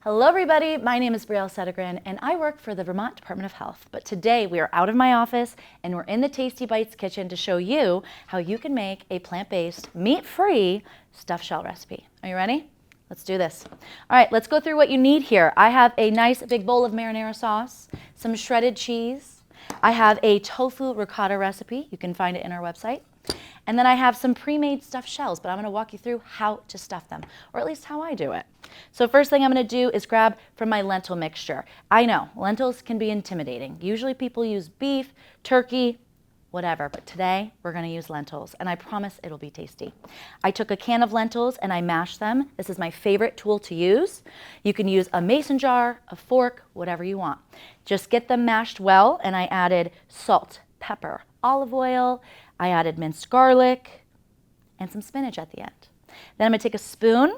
Hello everybody, my name is Brielle Sedegren and I work for the Vermont Department of Health. But today we are out of my office and we're in the Tasty Bites kitchen to show you how you can make a plant-based, meat-free stuffed shell recipe. Are you ready? Let's do this. All right, let's go through what you need here. I have a nice big bowl of marinara sauce, some shredded cheese. I have a tofu ricotta recipe. You can find it in our website. And then I have some pre-made stuffed shells, but I'm going to walk you through how to stuff them, or at least how I do it. So first thing I'm going to do is grab from my lentil mixture. I know, lentils can be intimidating. Usually people use beef, turkey, whatever, but today we're going to use lentils, and I promise it'll be tasty. I took a can of lentils and I mashed them. This is my favorite tool to use. You can use a mason jar, a fork, whatever you want. Just get them mashed well, and I added salt, pepper, olive oil. I added minced garlic and some spinach at the end. Then I'm going to take a spoon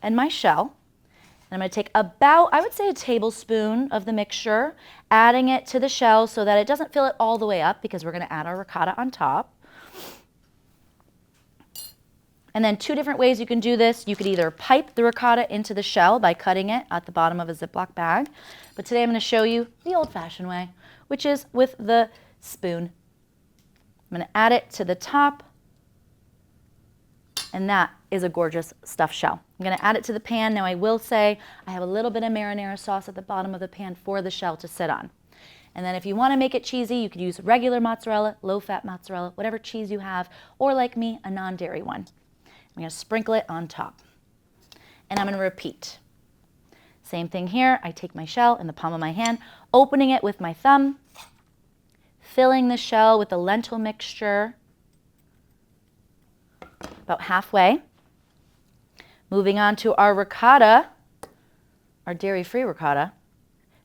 and my shell, and I'm going to take about, I would say, a tablespoon of the mixture, adding it to the shell so that it doesn't fill it all the way up because we're going to add our ricotta on top. And then two different ways you can do this. You could either pipe the ricotta into the shell by cutting it at the bottom of a Ziploc bag, but today I'm going to show you the old-fashioned way, which is with the spoon. I'm going to add it to the top, and that is a gorgeous stuffed shell. I'm going to add it to the pan. Now I will say I have a little bit of marinara sauce at the bottom of the pan for the shell to sit on. And then if you want to make it cheesy, you could use regular mozzarella, low-fat mozzarella, whatever cheese you have, or like me, a non-dairy one. I'm going to sprinkle it on top. And I'm going to repeat. Same thing here. I take my shell in the palm of my hand, opening it with my thumb, filling the shell with the lentil mixture about halfway. Moving on to our ricotta, our dairy-free ricotta.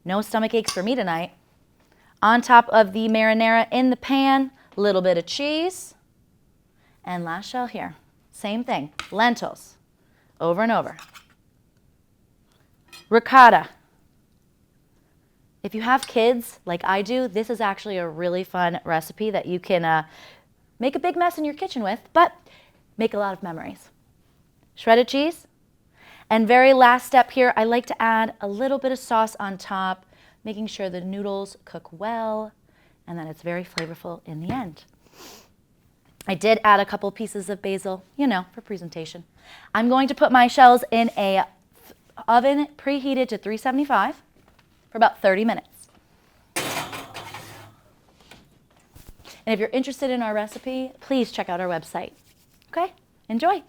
No stomach aches for me tonight. On top of the marinara in the pan, a little bit of cheese. And last shell here. Same thing, lentils, over and over. Ricotta. If you have kids like I do, this is actually a really fun recipe that you can make a big mess in your kitchen with, but make a lot of memories. Shredded cheese. And very last step here, I like to add a little bit of sauce on top, making sure the noodles cook well and that it's very flavorful in the end. I did add a couple pieces of basil, you know, for presentation. I'm going to put my shells in a oven preheated to 375 for about 30 minutes. And if you're interested in our recipe, please check out our website. Okay, enjoy.